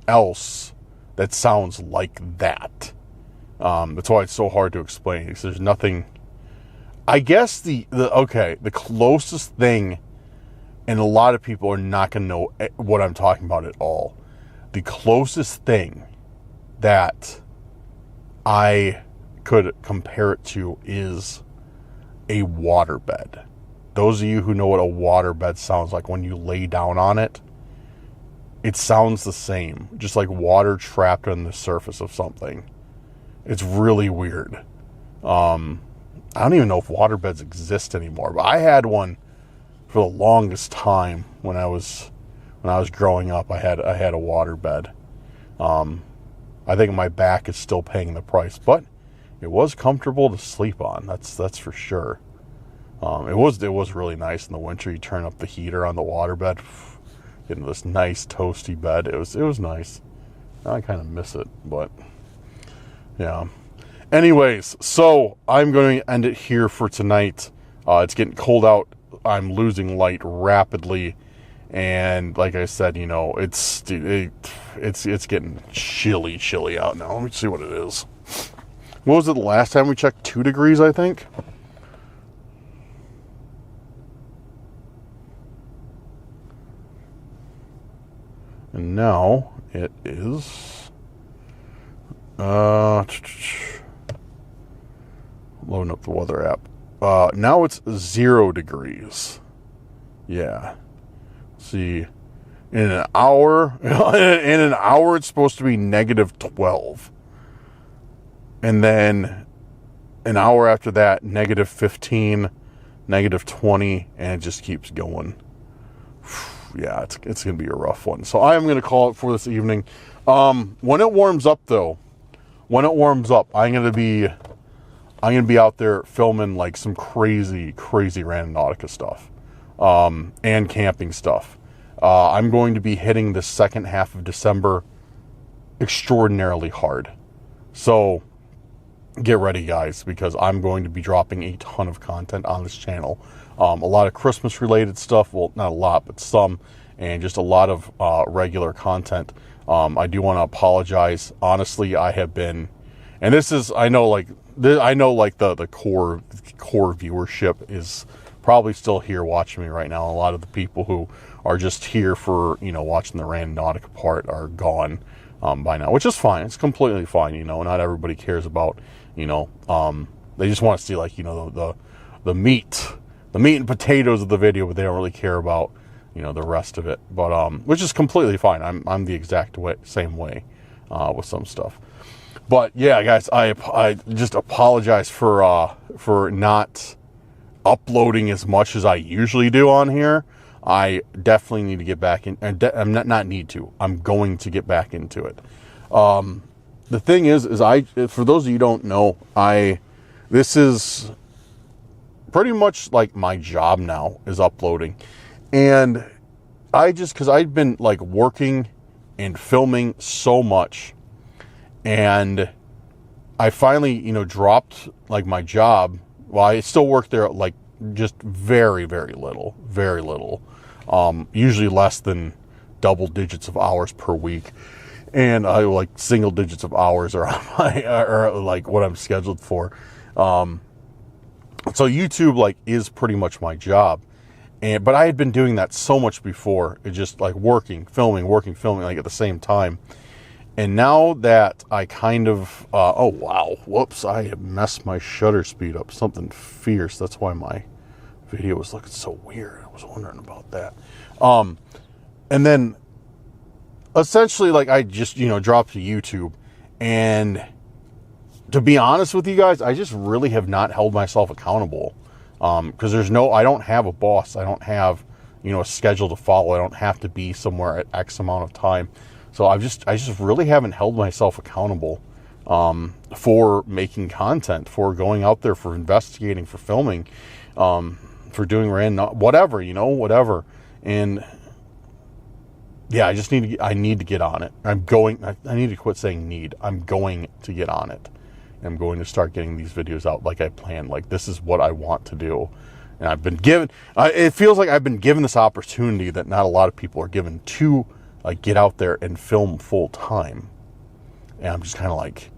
S1: else that sounds like that. That's why it's so hard to explain, because there's nothing. I guess the closest thing, and a lot of people are not going to know what I'm talking about at all. The closest thing that I could compare it to is a waterbed. Those of you who know what a waterbed sounds like when you lay down on it, it sounds the same, just like water trapped on the surface of something. It's really weird. I don't even know if waterbeds exist anymore, but I had one for the longest time when I was growing up. I had a waterbed. I think my back is still paying the price, but it was comfortable to sleep on. That's for sure. It was really nice in the winter. You turn up the heater on the waterbed, get into this nice toasty bed. It was nice. I kind of miss it, but yeah. Anyways, so I'm going to end it here for tonight. It's getting cold out. I'm losing light rapidly, and like I said, you know, it's getting chilly out now. Let me see what it is. What was it the last time we checked? 2 degrees, I think. And now it is loading up the weather app. Now it's 0 degrees. Yeah. Let's see. In an hour it's supposed to be -12. And then an hour after that, -15, -20, and it just keeps going. Yeah, it's going to be a rough one. So I am going to call it for this evening. When it warms up, though, I'm going to be out there filming like some crazy Randonautica stuff, and camping stuff. I'm going to be hitting the second half of December extraordinarily hard. So get ready, guys, because I'm going to be dropping a ton of content on this channel. A lot of Christmas related stuff. Well, not a lot, but some, and just a lot of regular content. I do want to apologize. Honestly, I have been, and this is, I know the core viewership is probably still here watching me right now. A lot of the people who are just here for, you know, watching the Randonautica part are gone by now, which is fine. It's completely fine. You know, not everybody cares about, you know, they just want to see, like, you know, the meat and potatoes of the video, but they don't really care about, you know, the rest of it. But which is completely fine. I'm the exact same way with some stuff. But yeah, guys, I just apologize for not uploading as much as I usually do on here. I definitely need to get back in, and I'm going to get back into it. The thing is for those of you who don't know, this is pretty much like my job now, is uploading. And because I've been like working and filming so much, and I finally, you know, dropped like my job. Well, I still work there, like just very, very little, usually less than double digits of hours per week. And I like single digits of hours are like what I'm scheduled for. So YouTube like is pretty much my job. But I had been doing that so much before. It just like working, filming like at the same time. And now that I kind of, oh wow, whoops, I have messed my shutter speed up, something fierce. That's why my video was looking so weird. I was wondering about that. And then essentially, like, I just, you know, dropped to YouTube. And to be honest with you guys, I just really have not held myself accountable Because I don't have a boss. I don't have, a schedule to follow. I don't have to be somewhere at X amount of time. So I just really haven't held myself accountable for making content, for going out there, for investigating, for filming, for doing whatever, whatever. And yeah, I need to get on it. I need to quit saying need. I'm going to get on it. I'm going to start getting these videos out like I planned. Like, this is what I want to do. And I've been given, it feels like I've been given this opportunity that not a lot of people are given to, like, get out there and film full time. And I'm just kind of like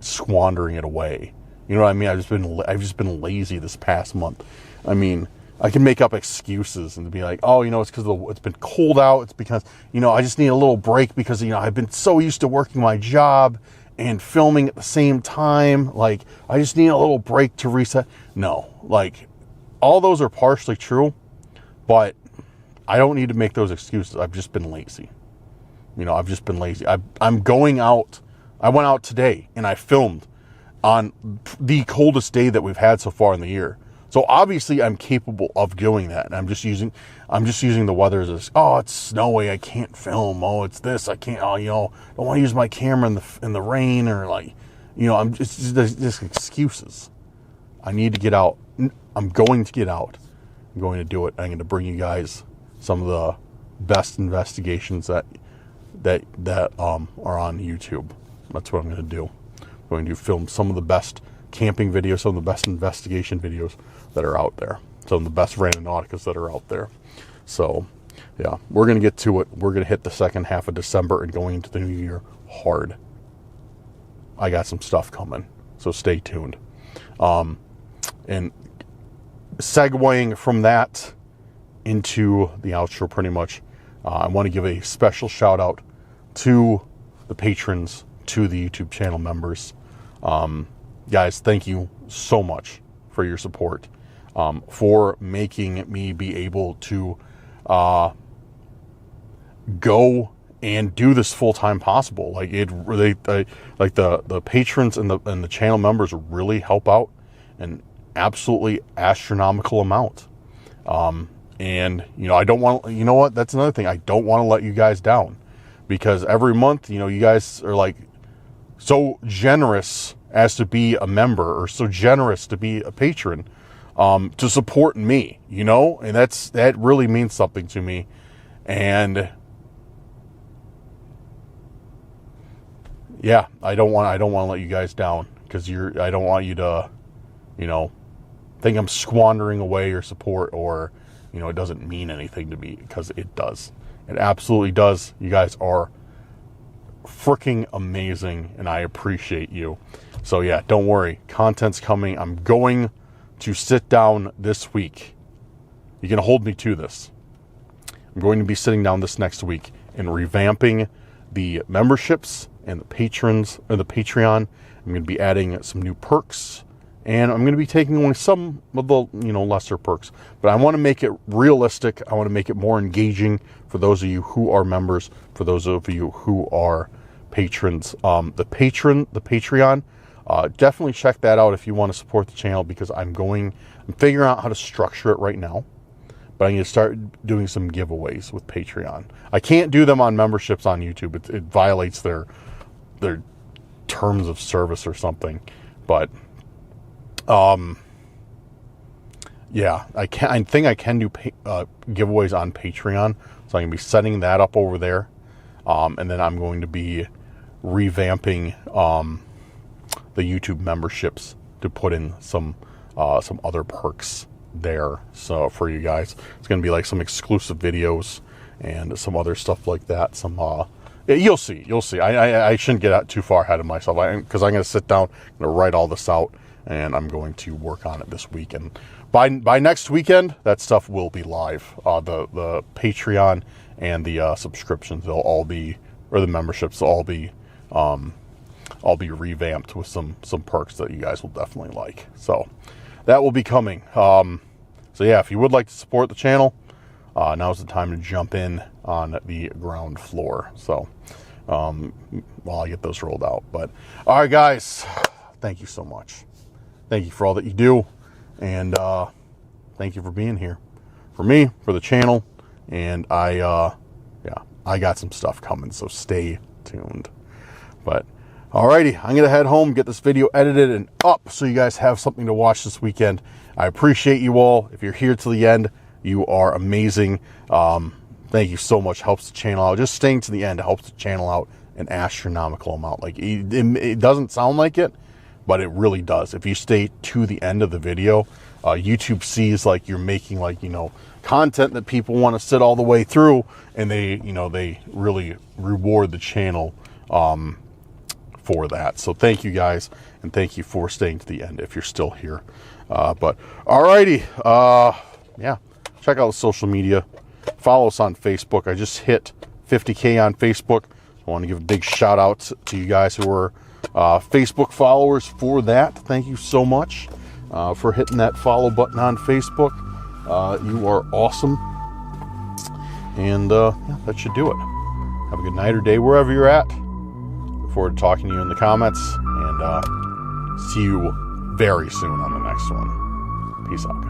S1: squandering it away. You know what I mean? I've just been lazy this past month. I mean, I can make up excuses and be like, oh, it's because it's been cold out. It's because, I just need a little break because, I've been so used to working my job and filming at the same time. Like, I just need a little break to reset. No, like, all those are partially true, but I don't need to make those excuses. I've just been lazy. I've just been lazy. I'm going out. I went out today and I filmed on the coldest day that we've had so far in the year. So obviously I'm capable of doing that. And I'm just using the weather as, oh, it's snowy, I can't film. Oh, it's this, I can't, don't want to use my camera in the rain, or like, I'm just excuses. I need to get out. I'm going to get out. I'm going to do it. I'm going to bring you guys some of the best investigations that are on YouTube. That's what I'm going to do. I'm going to film some of the best camping videos, some of the best investigation videos that are out there, some of the best Randonauticas that are out there. So yeah, we're going to get to it. We're going to hit the second half of December and going into the new year hard. I got some stuff coming, so stay tuned. And segueing from that into the outro pretty much, I want to give a special shout out to the patrons, to the YouTube channel members. Guys, thank you so much for your support, for making me be able to go and do this full time possible. Like, it really, like the patrons and the channel members really help out an absolutely astronomical amount. And I don't want, what? That's another thing. I don't want to let you guys down, because every month, you guys are like so generous as to be a member, or so generous to be a patron, to support me, and that really means something to me. And yeah, I don't want to let you guys down, because I don't want you to, think I'm squandering away your support, or, it doesn't mean anything to me, because it does. It absolutely does. You guys are freaking amazing, and I appreciate you. So yeah, don't worry. Content's coming. I'm going to sit down this week. You can hold me to this. I'm going to be sitting down this next week and revamping the memberships and the patrons, or the Patreon. I'm going to be adding some new perks, and I'm going to be taking away some of the, lesser perks. But I want to make it realistic. I want to make it more engaging for those of you who are members, for those of you who are patrons. The Patreon, definitely check that out if you want to support the channel, because I'm figuring out how to structure it right now. But I'm going to start doing some giveaways with Patreon. I can't do them on memberships on YouTube. It violates their terms of service or something. But yeah, I think I can do giveaways on Patreon. So I'm going to be setting that up over there. And then I'm going to be revamping the YouTube memberships to put in some other perks there. So for you guys, it's going to be like some exclusive videos and some other stuff like that. You'll see. I shouldn't get out too far ahead of myself, because I'm going to sit down, I'm going to write all this out, and I'm going to work on it this week. And by next weekend, that stuff will be live. The Patreon and the subscriptions, they'll all be, or the memberships, will all be revamped with some perks that you guys will definitely like. So that will be coming. So yeah, if you would like to support the channel, now's the time to jump in on the ground floor. So while I get those rolled out. But all right, guys, thank you so much. Thank you for all that you do. And thank you for being here. For me, for the channel, and I got some stuff coming, so stay tuned. But alrighty, I'm gonna head home, get this video edited and up so you guys have something to watch this weekend. I appreciate you all. If you're here to the end, you are amazing. Thank you so much. Helps the channel out. Just staying to the end helps the channel out an astronomical amount. Like it doesn't sound like it, but it really does. If you stay to the end of the video, YouTube sees like you're making like, you know, content that people want to sit all the way through, and they, you know, they really reward the channel for that. So thank you guys, and thank you for staying to the end if you're still here. But alrighty, yeah, check out the social media. Follow us on Facebook. I just hit 50K on Facebook. I want to give a big shout out to you guys who are Facebook followers for that. Thank you so much for hitting that follow button on Facebook. You are awesome. And yeah, that should do it. Have a good night or day wherever you're at. Look forward to talking to you in the comments. And see you very soon on the next one. Peace out.